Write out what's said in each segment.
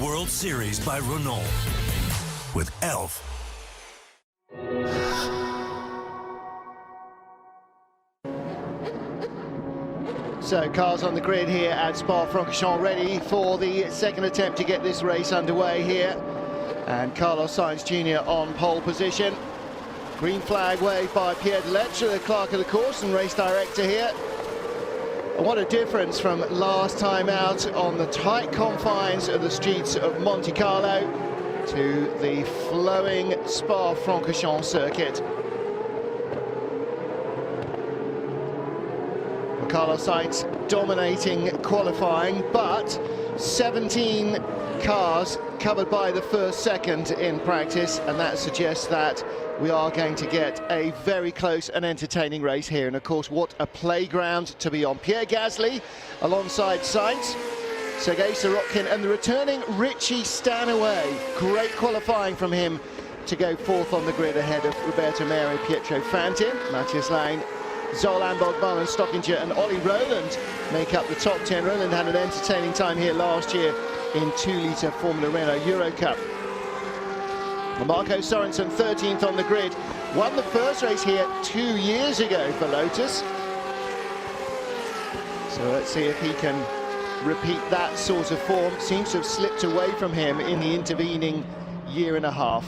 World Series by Renault with Elf. So cars on the grid here at Spa-Francorchamps, ready for the second attempt to get this race underway here. And Carlos Sainz Jr. on pole position. Green flag waved by Pierre Delettre, the clerk of the course and race director here. And what a difference from last time out on the tight confines of the streets of Monte Carlo to the flowing Spa-Francorchamps circuit. Carlos Sainz dominating qualifying, but 17 cars covered by the first second in practice, and that suggests that we are going to get a very close and entertaining race here. And of course, what a playground to be on. Pierre Gasly alongside Sainz, Sergei Sorokin and the returning Richie Stanaway. Great qualifying from him to go fourth on the grid ahead of Roberto Meri, Pietro Fantin, Matthias Lane, Zol Amberg, Marlon Stockinger and Ollie Rowland make up the top 10. Rowland had an entertaining time here last year in 2-litre Formula Renault Euro Cup. Marco Sorensen 13th on the grid, won the first race here 2 years ago for Lotus. So let's see if he can repeat that sort of form. Seems to have slipped away from him in the intervening year and a half.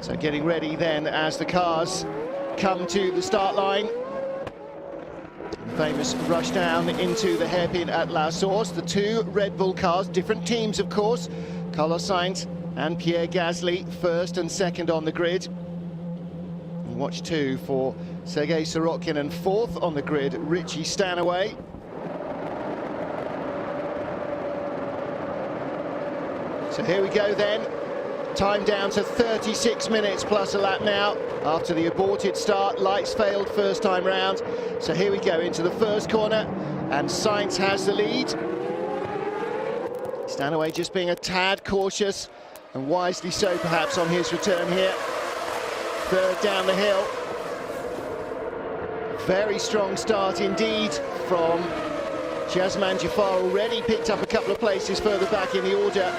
So getting ready then as the cars come to the start line. The famous rush down into the hairpin at La Source. The two Red Bull cars, different teams of course. Carlos Sainz and Pierre Gasly first and second on the grid. And watch two for Sergei Sorokin, and fourth on the grid, Richie Stanaway. So here we go then. Time down to 36 minutes plus a lap now after the aborted start. Lights failed first time round. So here we go into the first corner, and Sainz has the lead. Stanaway just being a tad cautious, and wisely so perhaps on his return here. Third down the hill. Very strong start indeed from Jazeman Jaffar, already picked up a couple of places further back in the order.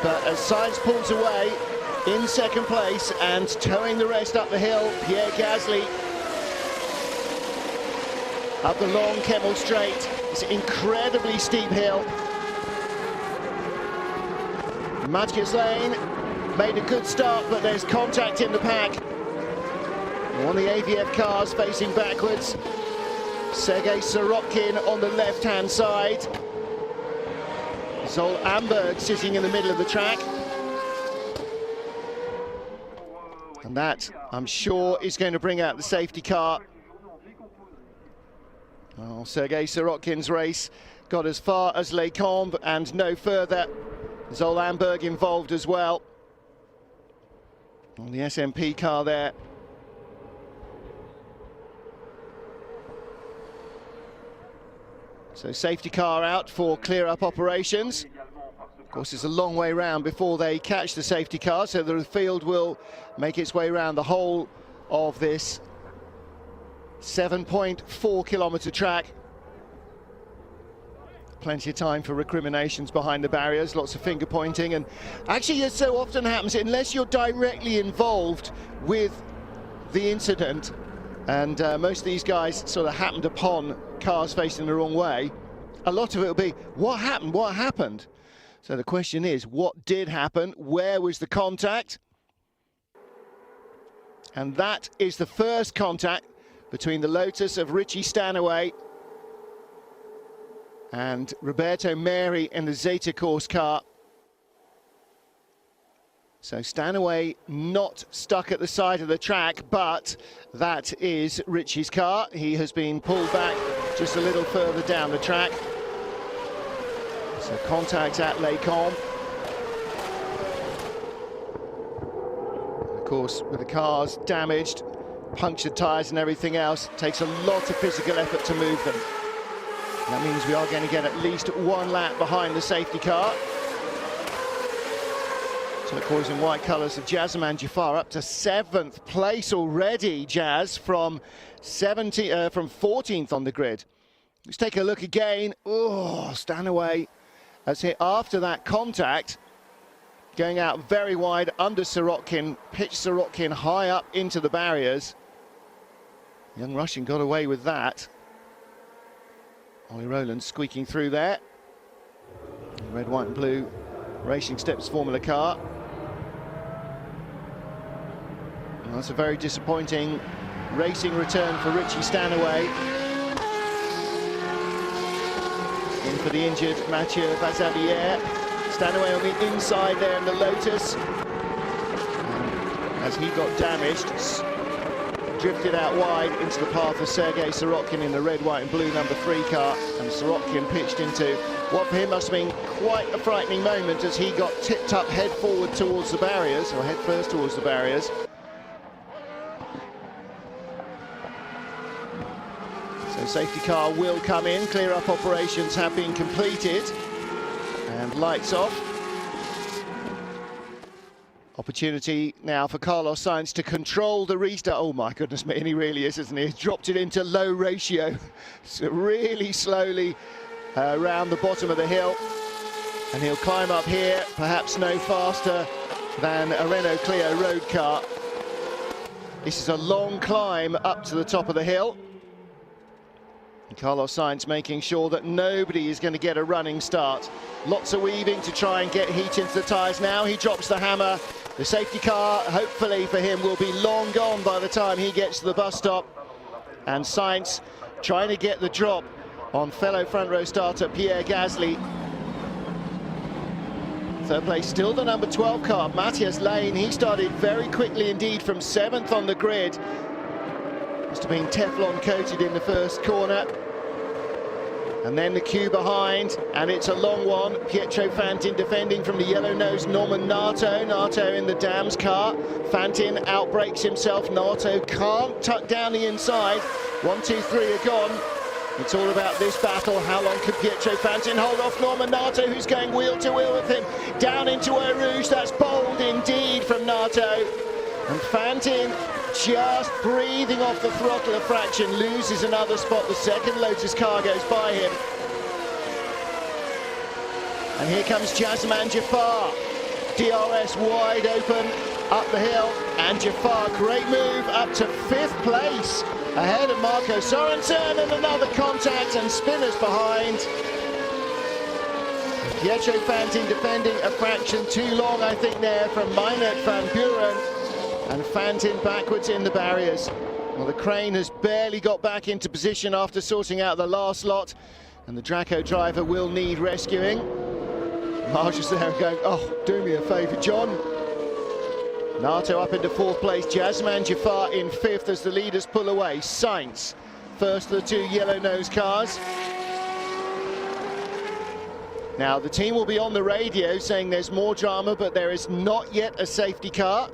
But as Sainz pulls away in second place and towing the rest up the hill, Pierre Gasly up the long Kemmel Straight. It's an incredibly steep hill. Matthias Lane made a good start, but there's contact in the pack. One of the AVF cars facing backwards. Sergei Sorokin on the left-hand side. Zol Amberg sitting in the middle of the track. And that, I'm sure, is going to bring out the safety car. Well, Sergei Sorokin's race got as far as Les Combes and no further. Zol Amberg involved as well. On the SMP car there. So safety car out for clear-up operations. Of course, it's a long way round before they catch the safety car, so the field will make its way around the whole of this 7.4 kilometre track. Plenty of time for recriminations behind the barriers, lots of finger pointing, and actually, as so often happens, unless you're directly involved with the incident, and most of these guys sort of happened upon cars facing the wrong way, a lot of it will be, what happened, what happened? So the question is, what did happen? Where was the contact? And that is the first contact between the Lotus of Richie Stanaway and Roberto Meri in the Zeta Course car. So Stanaway not stuck at the side of the track, but that is Richie's car. He has been pulled back just a little further down the track. So contact at Les Combes. Of course, with the cars damaged, punctured tyres and everything else, it takes a lot of physical effort to move them. That means we are going to get at least one lap behind the safety car. So of course in white colours of Jazeman Jaffar up to 7th place already, Jazz, from 14th on the grid. Let's take a look again. Oh, Stanaway has hit after that contact. Going out very wide under Sirotkin, pitched Sirotkin high up into the barriers. Young Russian got away with that. Ollie Rowland squeaking through there. Red, white and blue Racing Steps Formula car. Well, that's a very disappointing racing return for Richie Stanaway. In for the injured Mathieu Vazavière. Stanaway on the inside there in the Lotus. As he got damaged, drifted out wide into the path of Sergei Sirotkin in the red, white and blue number 3 car, and Sirotkin pitched into what for him must have been quite a frightening moment as he got tipped up head forward towards the barriers, or head first towards the barriers. So safety car will come in, clear up operations have been completed, and lights off. Opportunity now for Carlos Sainz to control the restart. Oh my goodness me, and he really is, isn't he? He's dropped it into low ratio, so really slowly around the bottom of the hill, and he'll climb up here, perhaps no faster than a Renault Clio road car. This is a long climb up to the top of the hill. And Carlos Sainz making sure that nobody is going to get a running start. Lots of weaving to try and get heat into the tyres. Now he drops the hammer. The safety car, hopefully for him, will be long gone by the time he gets to the bus stop. And Sainz trying to get the drop on fellow front row starter Pierre Gasly. Third place still the number 12 car, Matthias Lane. He started very quickly indeed from 7th on the grid. Must have been Teflon coated in the first corner. And then the queue behind, and it's a long one. Pietro Fantin defending from the yellow-nosed Norman Nato. Nato in the Dams car. Fantin outbreaks himself. Nato can't tuck down the inside. 1, 2, 3 are gone. It's all about this battle. How long can Pietro Fantin hold off Norman Nato, who's going wheel to wheel with him? Down into Eau Rouge. That's bold indeed from Nato. And Fantin just breathing off the throttle a fraction, loses another spot. The second Lotus car goes by him. And here comes Jasman Jafar. DRS wide open up the hill, and Jafar, great move up to 5th place ahead of Marco Sorensen, and another contact and spinners behind. Pietro Fantin defending a fraction too long, I think, there from Meinert van Buren. And Fantin backwards in the barriers. Well, the crane has barely got back into position after sorting out the last lot, and the Draco driver will need rescuing. Marge is there going, oh, do me a favour, John. Nato up into 4th place, Jasman Jafar in 5th as the leaders pull away. Sainz, first of the 2 yellow-nosed cars. Now, the team will be on the radio saying there's more drama, but there is not yet a safety car.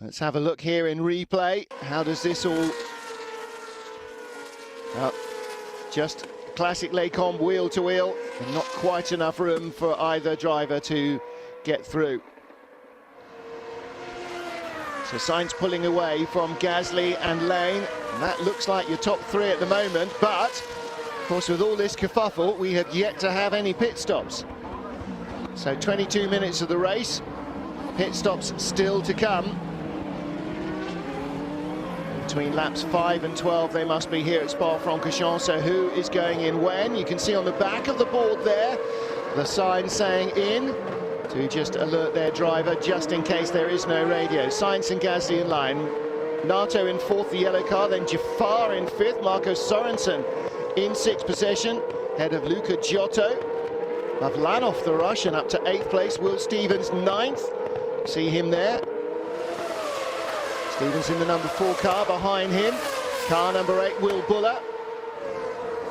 Let's have a look here in replay. How does this all... just classic Lecombe wheel to wheel, and not quite enough room for either driver to get through. So Sainz pulling away from Gasly and Lane, and that looks like your top 3 at the moment, but of course with all this kerfuffle we have yet to have any pit stops. So 22 minutes of the race, pit stops still to come. Between laps 5 and 12 they must be here at Spa-Francorchamps. So who is going in when? You can see on the back of the board there the sign saying in, to just alert their driver just in case there is no radio. Sainz and Gasly in line. Nato in 4th, the yellow car, then Jafar in 5th, Marco Sorensen in 6th position, ahead of Luca Giotto. Lavlanov, the Russian, up to 8th place, Will Stevens 9th. See him there. Stevens in the number 4 car behind him. Car number 8, Will Buller.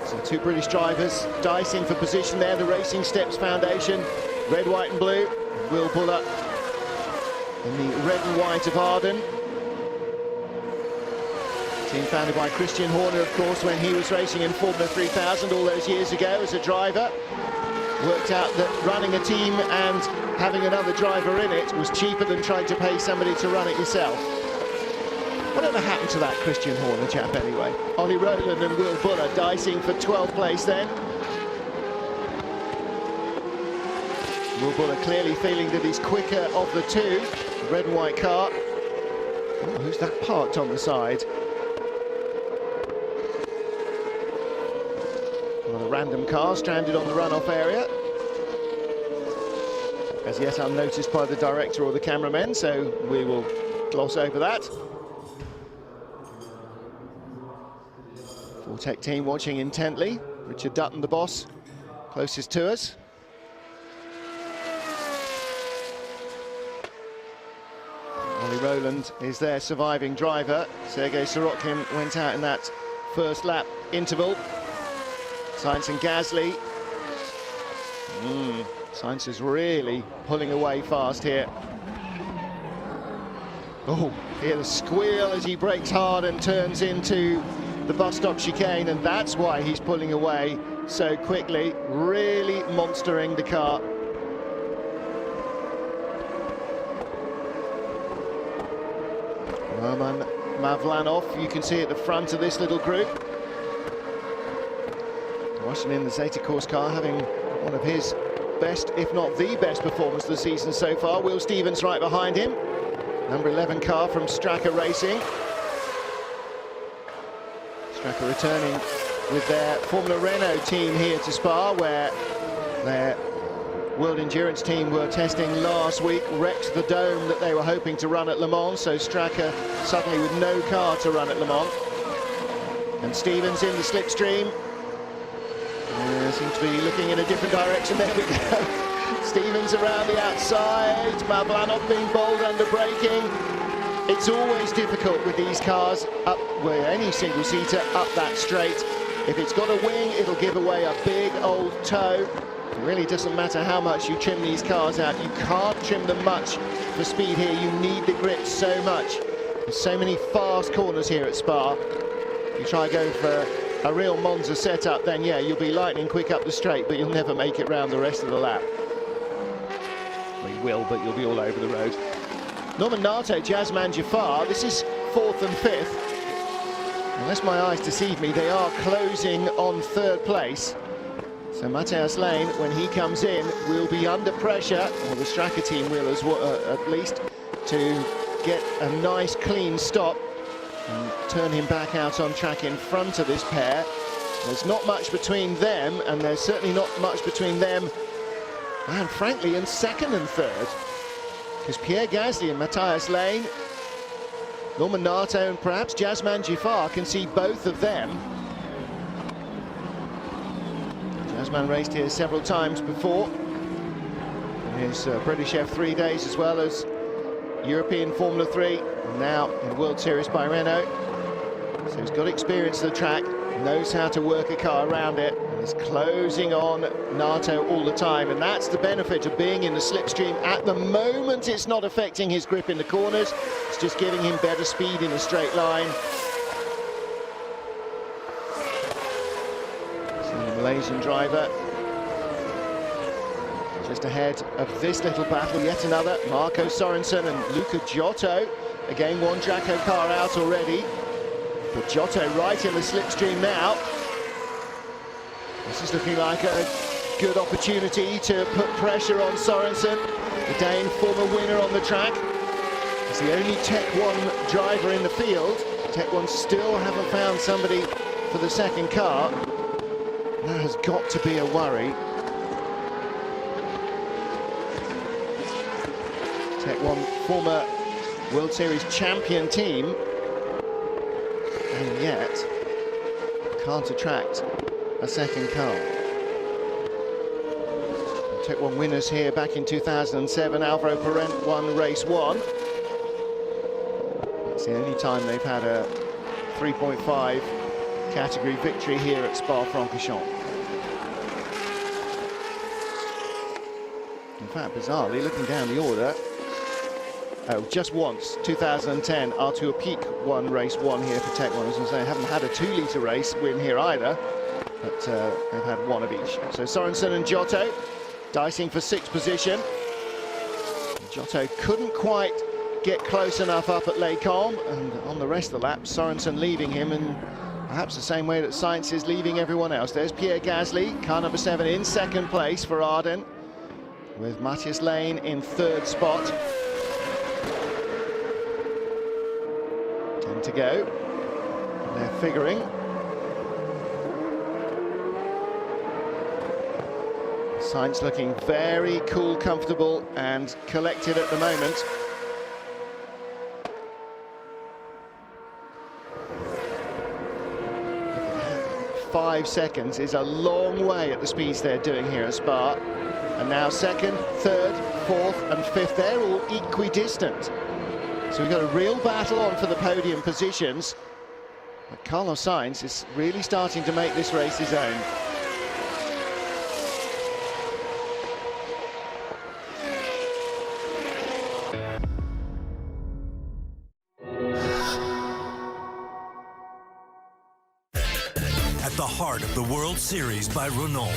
So 2 British drivers dicing for position there. The Racing Steps Foundation, red, white and blue. Will Buller in the red and white of Arden. Team founded by Christian Horner, of course, when he was racing in Formula 3000 all those years ago as a driver. Worked out that running a team and having another driver in it was cheaper than trying to pay somebody to run it yourself. Whatever happened to that Christian Horner chap anyway? Ollie Rowland and Will Buller dicing for 12th place then. Will Buller clearly feeling that he's quicker of the two. The red and white car. Oh, who's that parked on the side? Well, a random car stranded on the runoff area. As yet unnoticed by the director or the cameramen, so we will gloss over that. Tech team watching intently. Richard Dutton, the boss, closest to us. Ollie Rowland is their surviving driver. Sergei Sorokin went out in that first lap interval. Sainz and Gasly. Sainz is really pulling away fast here. Oh, hear the squeal as he brakes hard and turns into the bus stop chicane, and that's why he's pulling away so quickly, really monstering the car. Roman Mavlanov, you can see at the front of this little group. Rushing in the Zeta course car, having one of his best, if not the best performance of the season so far. Will Stevens right behind him. Number 11 car from Straka Racing. Straka returning with their Formula Renault team here to Spa, where their World Endurance team were testing last week, wrecked the dome that they were hoping to run at Le Mans, so Straka suddenly with no car to run at Le Mans. And Stevens in the slipstream. Seems to be looking in a different direction. There we go. Stevens around the outside, Mavlanov being bold under braking. It's always difficult with these cars up, where any single-seater up that straight. If it's got a wing, it'll give away a big old toe. It really doesn't matter how much you trim these cars out. You can't trim them much for speed here. You need the grip so much. There's so many fast corners here at Spa. If you try going for a real Monza setup, then yeah, you'll be lightning quick up the straight, but you'll never make it round the rest of the lap. Well, you will, but you'll be all over the road. Norman Nato, Jazzman Jafar, this is 4th and 5th. Unless my eyes deceive me, they are closing on 3rd place. So Matthias Lane, when he comes in, will be under pressure, or the Straka team will as well, at least, to get a nice clean stop and turn him back out on track in front of this pair. There's not much between them, and there's certainly not much between them and frankly in 2nd and 3rd, because Pierre Gasly and Matthias Lane, Norman Nato and perhaps Jazzman Jafar can see both of them. Jazzman raced here several times before in his British F3 days, as well as European Formula 3, and now in World Series by Renault. So he's got experience of the track, knows how to work a car around it, and is closing on Nato all the time. And that's the benefit of being in the slipstream. At the moment, it's not affecting his grip in the corners. It's just giving him better speed in a straight line. So the Malaysian driver just ahead of this little battle, yet another, Marco Sorensen and Luca Giotto. Again, one Jacko car out already, but Giotto right in the slipstream now. This is looking like a good opportunity to put pressure on Sorensen, the Dane former winner on the track. He's the only Tech 1 driver in the field. Tech 1 still haven't found somebody for the second car. That has got to be a worry. Tech 1 former World Series champion team, and yet can't attract a second car. Tech 1 winners here back in 2007, Alvaro Parent won race 1. It's the only time they've had a 3.5 category victory here at Spa-Francorchamps. In fact, bizarrely, looking down the order, just once, 2010, Arthur Peak won race 1 here for Tech 1. As I say, haven't had a 2-litre race win here either, but they've had one of each. So Sorensen and Giotto dicing for 6th position. Giotto couldn't quite get close enough up at Les Combes, and on the rest of the lap, Sorensen leaving him, and perhaps the same way that Sainz is leaving everyone else. There's Pierre Gasly, car number 7, in second place for Arden, with Matthias Lane in third spot. 10 to go. And they're figuring. Sainz looking very cool, comfortable and collected at the moment. Five seconds is a long way at the speeds they're doing here at Spa. And now second, third, fourth and fifth, they're all equidistant. So we've got a real battle on for the podium positions. But Carlos Sainz is really starting to make this race his own. At the heart of the World Series by Renault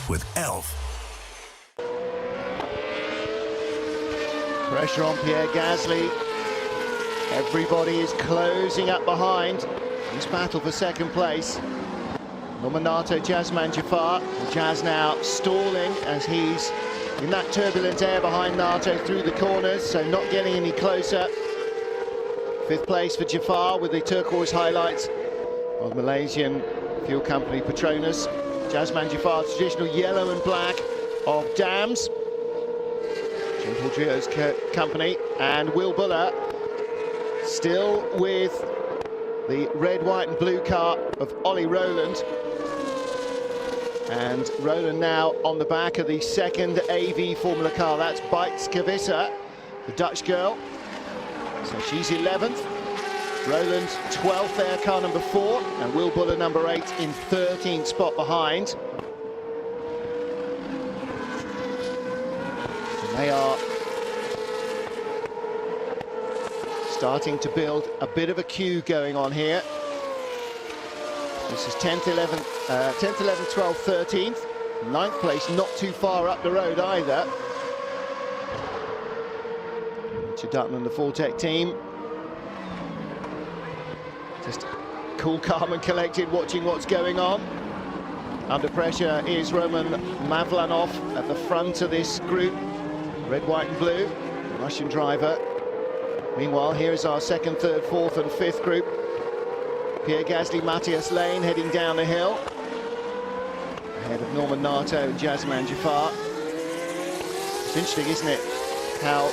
with Elf. Pressure on Pierre Gasly. Everybody is closing up behind this battle for second place. Nominato Jasman Jafar. Jazz now stalling as he's in that turbulent air behind Nato through the corners, so not getting any closer. Fifth place for Jafar with the turquoise highlights of Malaysian fuel company Petronas. Jasman Jafar's traditional yellow and black of Dams, Jim Paul company, and Will Buller still with the red, white and blue car of Ollie Rowland. And Rowland now on the back of the second AV Formula car. That's Bijt Kavissa, the Dutch girl. So she's 11th. Rowland 12th there, car number 4, and Will Buller number 8 in 13th spot behind. And they are starting to build a bit of a queue going on here. This is 10th, 11th, 12th, 13th. 9th place, not too far up the road either. Richard Dutton and the Fortec team. Just cool, calm and collected, watching what's going on. Under pressure is Roman Mavlanov at the front of this group. Red, white and blue, Russian driver. Meanwhile, here is our second, third, fourth and fifth group. Pierre Gasly, Matthias Lane heading down the hill. Ahead of Norman Nato and Jasman Jafar. It's interesting, isn't it, how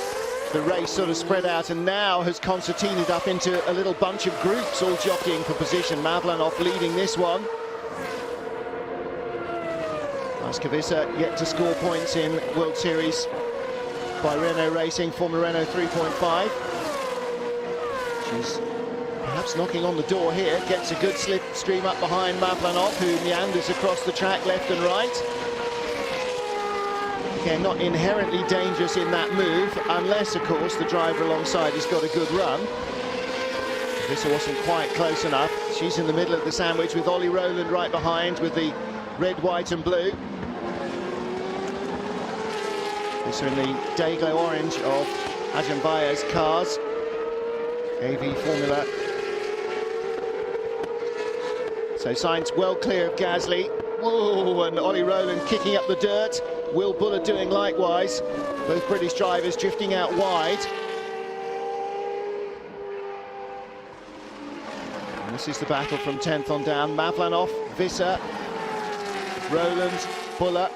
the race sort of spread out and now has concertinaed up into a little bunch of groups all jockeying for position. Mavlanov leading this one. Kavissa yet to score points in World Series by Renault Racing, Formula Renault 3.5. She's perhaps knocking on the door here, gets a good slipstream up behind Mavlanov, who meanders across the track left and right. Again, not inherently dangerous in that move, unless, of course, the driver alongside has got a good run. This wasn't quite close enough. She's in the middle of the sandwich with Ollie Rowland right behind with the red, white and blue. This are in the day-glow orange of Ajahn Baya's cars. AV Formula. So Sainz well clear of Gasly. Whoa, and Ollie Rowland kicking up the dirt. Will Buller doing likewise. Both British drivers drifting out wide. And this is the battle from 10th on down. Mavlanov, Visser, Rowland, Buller,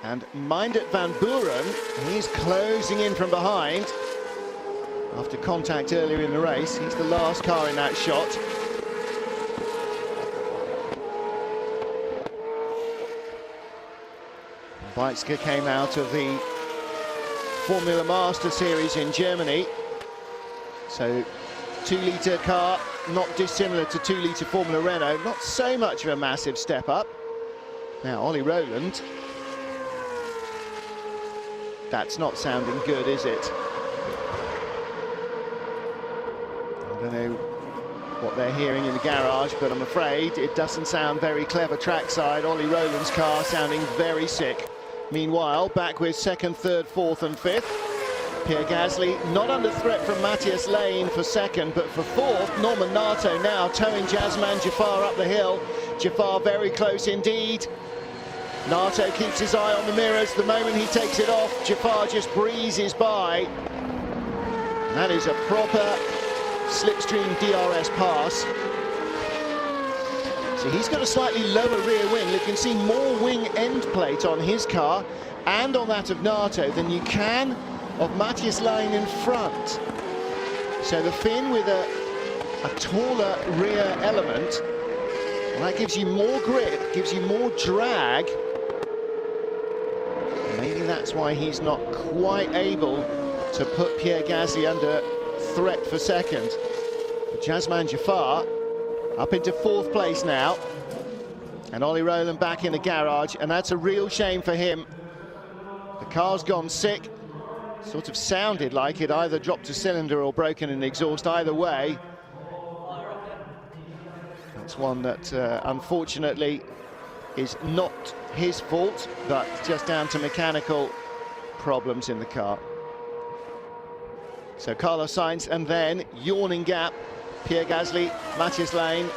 and Meindert van Buren. He's closing in from behind. After contact earlier in the race, he's the last car in that shot. Bijtske came out of the Formula Master Series in Germany. So 2-litre car, not dissimilar to 2-litre Formula Renault. Not so much of a massive step up. Now Ollie Rowland. That's not sounding good, is it? I don't know what they're hearing in the garage, but I'm afraid it doesn't sound very clever trackside. Ollie Rowland's car sounding very sick. Meanwhile, back with second, third, fourth and fifth. Pierre Gasly not under threat from Matthias Lane for second, but for fourth, Norman Nato now towing Jazeman Jaffar up the hill. Jaffar very close indeed. Nato keeps his eye on the mirrors. The moment he takes it off, Jaffar just breezes by. That is a proper slipstream DRS pass. So he's got a slightly lower rear wing. You can see more wing end plate on his car and on that of Nato than you can of Matthias Lane in front. So the fin with a taller rear element, well, that gives you more grip, gives you more drag. Maybe that's why he's not quite able to put Pierre Gasly under threat for second. But Jazeman Jaffar up into fourth place now. And Ollie Rowland back in the garage, and that's a real shame for him. The car's gone sick. Sort of sounded like it either dropped a cylinder or broken an exhaust. Either way, that's one that unfortunately is not his fault, but just down to mechanical problems in the car. So Carlos Sainz, and then yawning gap, Pierre Gasly, Matthias Lane.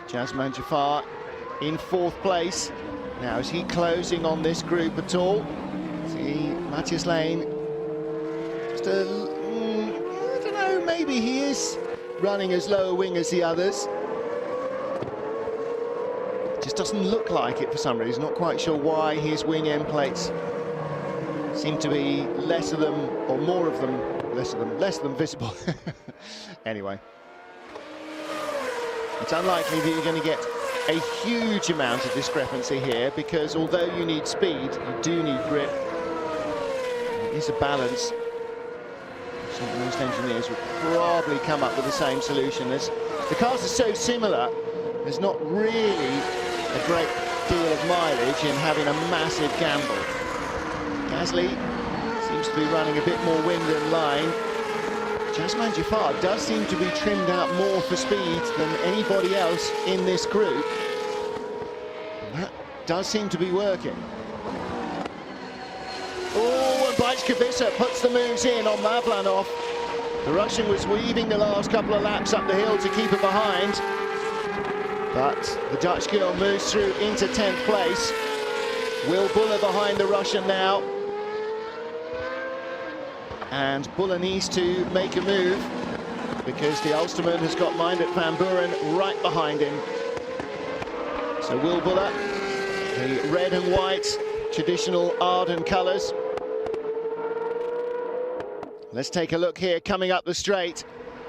Jazeman Jaffar in fourth place. Now, is he closing on this group at all? See, Matthias Lane, just I don't know, maybe he is running as low a wing as the others. Just doesn't look like it for some reason. Not quite sure why his wing end plates seem to be less of them, or more of them, less of them visible. Anyway, it's unlikely that you're going to get a huge amount of discrepancy here, because although you need speed, you do need grip. It is a balance. I think most engineers would probably come up with the same solution. As the cars are so similar, there's not really a great deal of mileage in having a massive gamble. Gasly seems to be running a bit more wind than line. Jazeman Jaffar does seem to be trimmed out more for speed than anybody else in this group. And that does seem to be working. Oh, and Bajcevic puts the moves in on Mavlanov. The Russian was weaving the last couple of laps up the hill to keep it behind. But the Dutch girl moves through into 10th place. Will Buller behind the Russian now. And Buller needs to make a move, because the Ulsterman has got Mindert van Buren right behind him. So Will Buller, the red and white traditional Arden colours. Let's take a look here coming up the straight.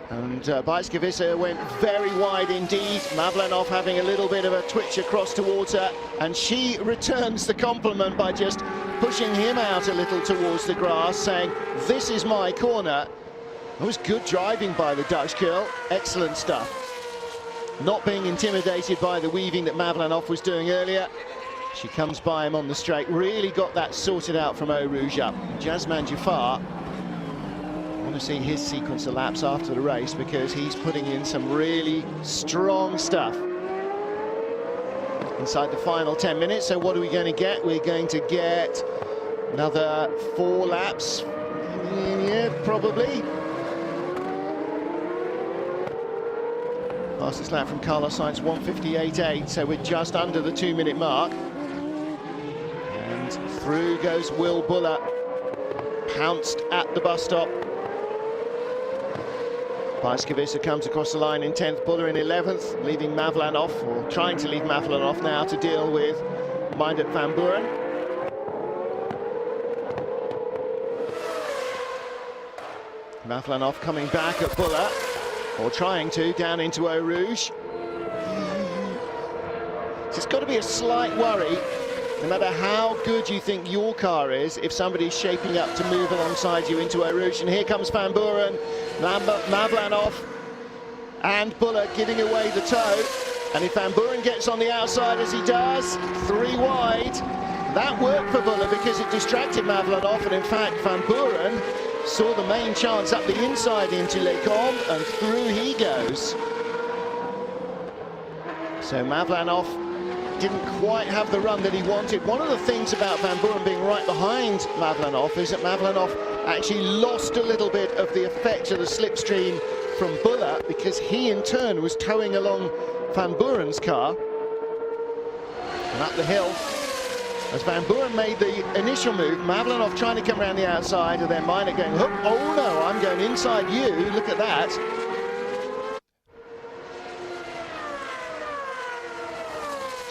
And Bajcevic went very wide indeed. Mavlanov having a little bit of a twitch across towards her, and she returns the compliment by just pushing him out a little towards the grass, saying, "This is my corner." It was good driving by the Dutch girl. Excellent stuff. Not being intimidated by the weaving that Mavlanov was doing earlier. She comes by him on the straight. Really got that sorted out from Eau Rouge up. Jazeman Jaffar, I want to see his sequence of laps after the race, because he's putting in some really strong stuff inside the final 10 minutes. So what are we going to get? We're going to get another 4 laps. Yeah, probably. Fastest lap from Carlos Sainz, 1:58.8, so we're just under the 2-minute mark. And through goes Will Buller, pounced at the bus stop. Bajcevic comes across the line in 10th, Buller in 11th, leaving Mavlanov, or trying to leave Mavlanov now to deal with Mindert van Buren. Mavlanov coming back at Buller, or trying to, down into Eau Rouge. So it's got to be a slight worry, no matter how good you think your car is, if somebody's shaping up to move alongside you into Eau Rouge. And here comes Van Buren, Mavlanov and Buller giving away the tow. And if Van Buren gets on the outside, as he does, 3 wide, that worked for Buller because it distracted Mavlanov. And in fact, Van Buren saw the main chance up the inside into Les Combes, and through he goes. So Mavlanov didn't quite have the run that he wanted. One of the things about Van Buren being right behind Mavlanov is that Mavlanov actually lost a little bit of the effect of the slipstream from Buller, because he in turn was towing along Van Buren's car. And up the hill, as Van Buren made the initial move, Mavlanov trying to come around the outside, and then Minor going, oh no, I'm going inside you, look at that.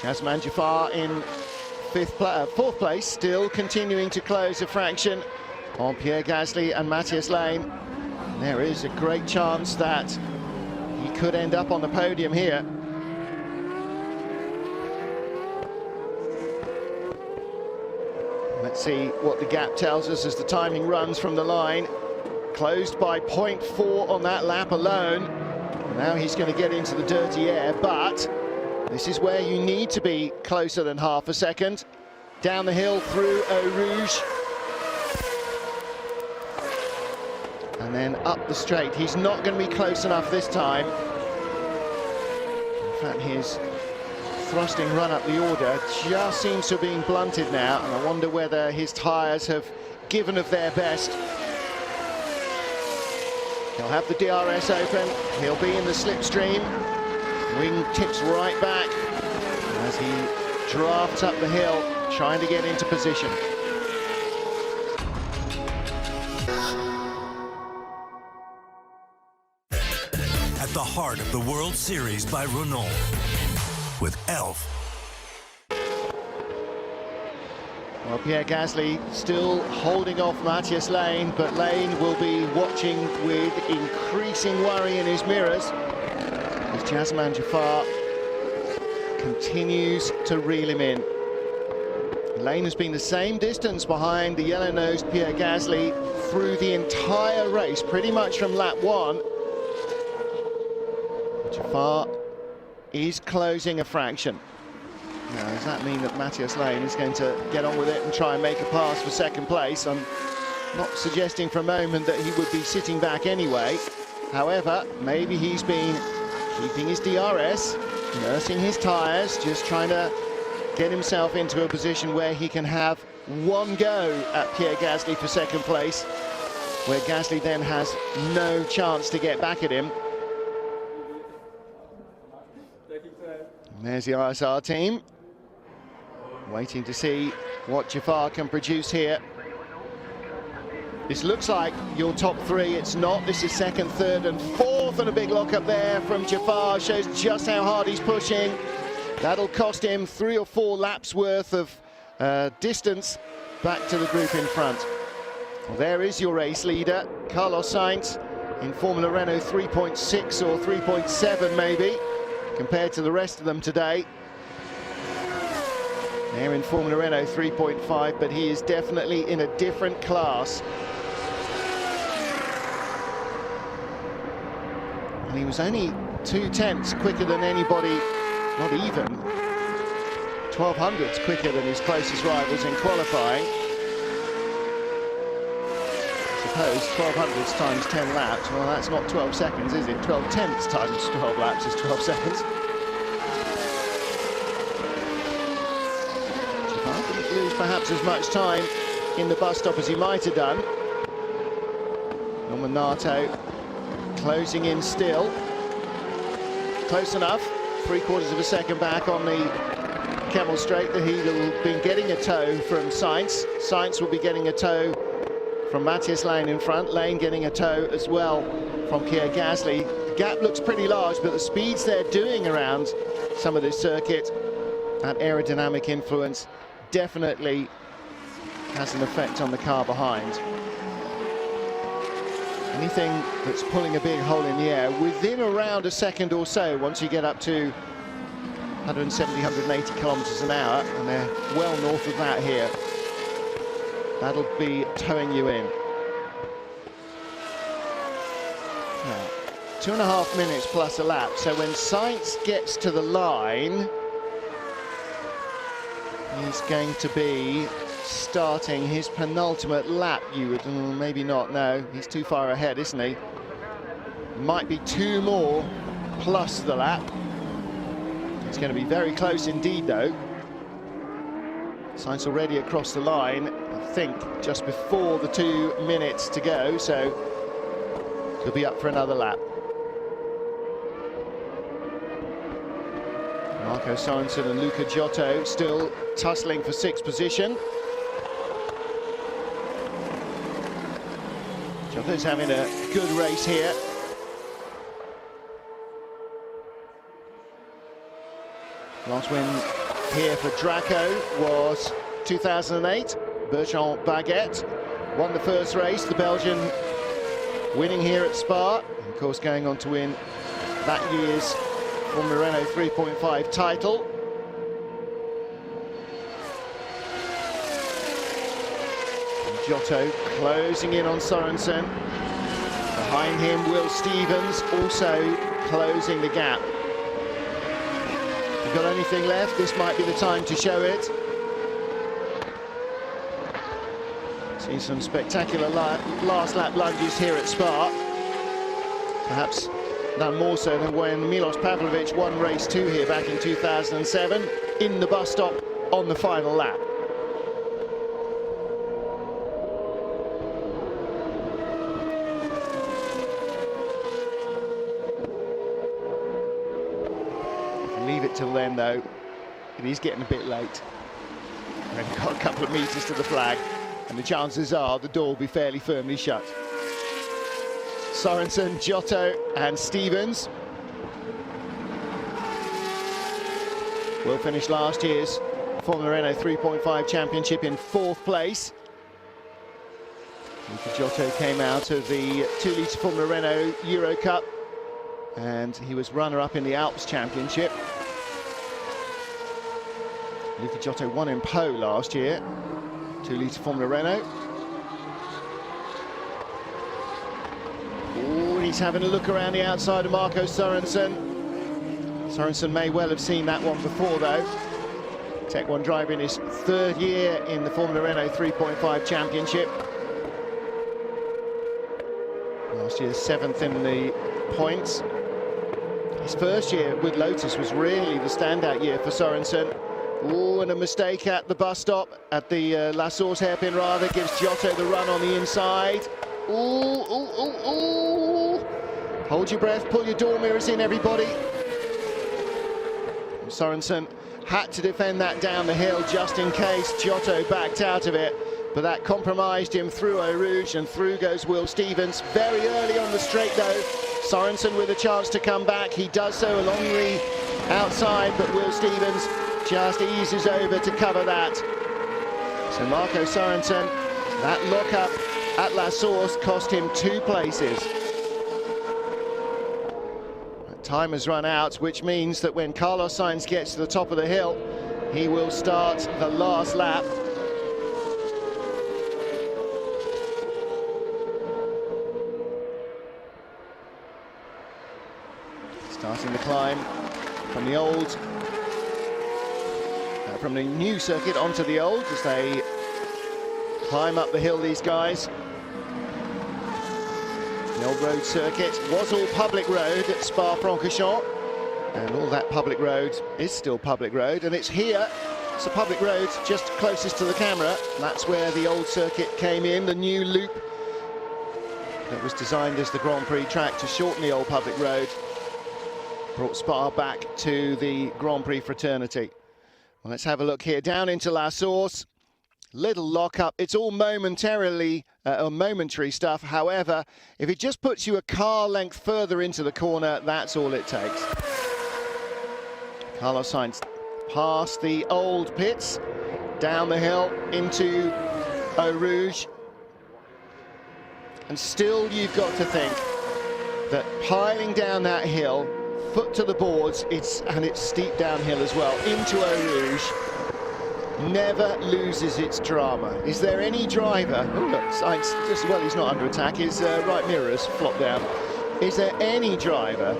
Jasman Jafar in fourth place, still continuing to close a fraction on Pierre Gasly and Matthias Lane. There is a great chance that he could end up on the podium here. Let's see what the gap tells us as the timing runs from the line. Closed by 0.4 on that lap alone. Now he's going to get into the dirty air, but this is where you need to be closer than half a second. Down the hill through Eau Rouge. And then up the straight. He's not going to be close enough this time. In fact, his thrusting run up the order just seems to have been blunted now, and I wonder whether his tyres have given of their best. He'll have the DRS open, he'll be in the slipstream, wing tips right back as he drafts up the hill, trying to get into position. At the heart of the World Series by Renault, with Elf. Well, Pierre Gasly still holding off Matthias Lane, but Lane will be watching with increasing worry in his mirrors as Jasman Jafar continues to reel him in. Lane has been the same distance behind the yellow-nosed Pierre Gasly through the entire race, pretty much from lap 1. Jafar is closing a fraction. Now, does that mean that Matthias Lane is going to get on with it and try and make a pass for second place? I'm not suggesting for a moment that he would be sitting back anyway. However, maybe he's been keeping his DRS, nursing his tyres, just trying to get himself into a position where he can have one go at Pierre Gasly for second place, where Gasly then has no chance to get back at him. And there's the ISR team, waiting to see what Jafar can produce here. This looks like your top three. It's not. This is second, third and fourth, and a big lock up there from Jafar. Shows just how hard he's pushing. That'll cost him 3 or 4 laps worth of distance back to the group in front. Well, there is your race leader, Carlos Sainz, in Formula Renault 3.6 or 3.7 maybe, compared to the rest of them today. They're in Formula Renault 3.5, but he is definitely in a different class. And he was only 2/10 quicker than anybody, not even 1200s quicker than his closest rivals in qualifying. I suppose 1200s times 10 laps, well, that's not 12 seconds, is it? 12/10 times 12 laps is 12 seconds. Didn't lose perhaps as much time in the bus stop as he might have done. Norman Nato closing in still. Close enough, 3/4 of a second back on the Kemmel Straight. That he'll be getting a tow from Sainz. Sainz will be getting a tow from Matthias Lane in front. Lane getting a tow as well from Pierre Gasly. The gap looks pretty large, but the speeds they're doing around some of this circuit, that aerodynamic influence definitely has an effect on the car behind. Anything that's pulling a big hole in the air within around a second or so, once you get up to 170, 180 kilometers an hour, and they're well north of that here, that'll be towing you in. Now, 2.5 minutes plus a lap, so when Sainz gets to the line, he's going to be starting his penultimate lap. You would maybe not, no, he's too far ahead, isn't he? Might be 2 more plus the lap. It's going to be very close indeed, though. Sainz already across the line, I think, just before the 2 minutes to go, so he'll be up for another lap. Marco Sorensen and Luca Giotto still tussling for 6th position. Giotto's having a good race here. Last win here for Draco was 2008. Bertrand Baguette won the first race, the Belgian winning here at Spa. And of course, going on to win that year's Formula Renault 3.5 title. And Giotto closing in on Sorensen. Behind him, Will Stevens also closing the gap. If you've got anything left, this might be the time to show it. See some spectacular last lap lunges here at Spa. Perhaps none more so than when Milos Pavlovic won race 2 here back in 2007 in the bus stop on the final lap. Leave it till then, though. It is getting a bit late. We've got a couple of meters to the flag, and the chances are the door will be fairly firmly shut. Sorensen, Giotto and Stevens will finish last year's Formula Renault 3.5 championship in 4th place. Luca Giotto came out of the 2-litre Formula Renault Euro Cup, and he was runner-up in the Alps Championship. Luca Giotto won in Po last year, 2-litre Formula Renault. Oh, he's having a look around the outside of Marco Sorensen. Sorensen may well have seen that one before, though. Tech 1 driver in his 3rd year in the Formula Renault 3.5 Championship. Last year, 7th in the points. His first year with Lotus was really the standout year for Sorensen. Oh, and a mistake at the bus stop, at the La Source hairpin rather, gives Giotto the run on the inside. Ooh, ooh, ooh, ooh. Hold your breath, pull your door mirrors in, everybody. Sorensen had to defend that down the hill just in case Giotto backed out of it, but that compromised him through Eau Rouge, and through goes Will Stevens. Very early on the straight, though. Sorensen with a chance to come back. He does so along the outside, but Will Stevens just eases over to cover that. So Marco Sorensen, that lock-up at La Source cost him 2 places. Time has run out, which means that when Carlos Sainz gets to the top of the hill, he will start the last lap. Starting the climb from the old, from the new circuit onto the old as they climb up the hill, these guys. The old road circuit was all public road at Spa-Francorchamps, and all that public road is still public road, and it's here, it's a public road just closest to the camera. That's where the old circuit came in, the new loop that was designed as the Grand Prix track to shorten the old public road, brought Spa back to the Grand Prix fraternity. Well, let's have a look here, down into La Source. Little lock-up, it's all momentary stuff. However, if it just puts you a car length further into the corner, that's all it takes. Carlos Sainz past the old pits, down the hill into Eau Rouge. And still you've got to think that piling down that hill, foot to the boards, it's steep downhill as well, into Eau Rouge, never loses its drama. Is there any driver, oh look, Sainz, just, well, he's not under attack, his right mirror has flopped down. Is there any driver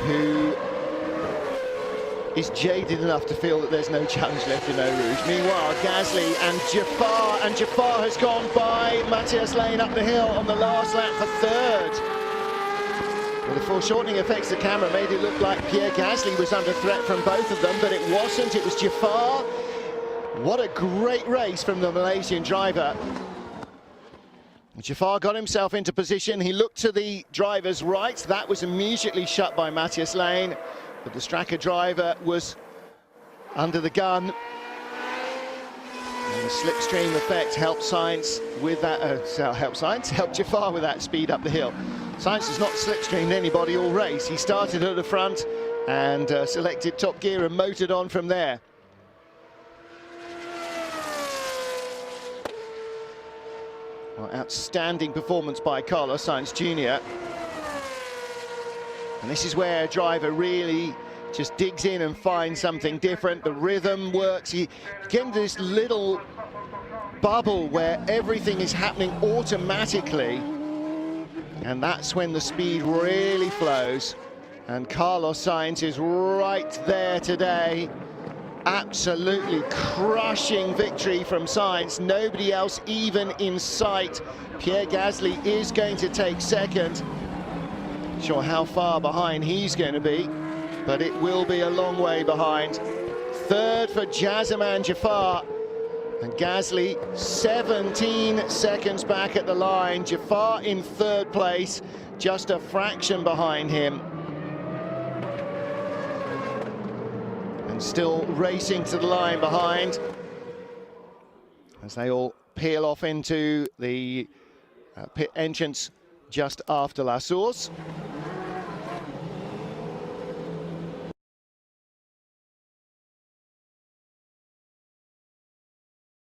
who is jaded enough to feel that there's no challenge left in Eau Rouge? Meanwhile, Gasly and Jafar has gone by Matthias Lane up the hill on the last lap for 3rd. Well, the foreshortening effects of the camera made it look like Pierre Gasly was under threat from both of them, but it wasn't. It was Jafar. What a great race from the Malaysian driver. Jafar got himself into position. He looked to the driver's right. That was immediately shut by Matthias Lane, but the Straka driver was under the gun. And the slipstream effect helped Sainz with that. Helped Jafar with that speed up the hill. Sainz has not slipstreamed anybody all race. He started at the front and selected top gear and motored on from there. Well, outstanding performance by Carlos Sainz Jr. And this is where a driver really just digs in and finds something different. The rhythm works. He gets into this little bubble where everything is happening automatically. And that's when the speed really flows. And Carlos Sainz is right there today. Absolutely crushing victory from Sainz. Nobody else even in sight. Pierre Gasly is going to take second. Not sure how far behind he's going to be, but it will be a long way behind. Third for Jazeman Jafar. And Gasly 17 seconds back at the line. Jafar in third place, just a fraction behind him. And still racing to the line behind as they all peel off into the pit entrance just after La Source.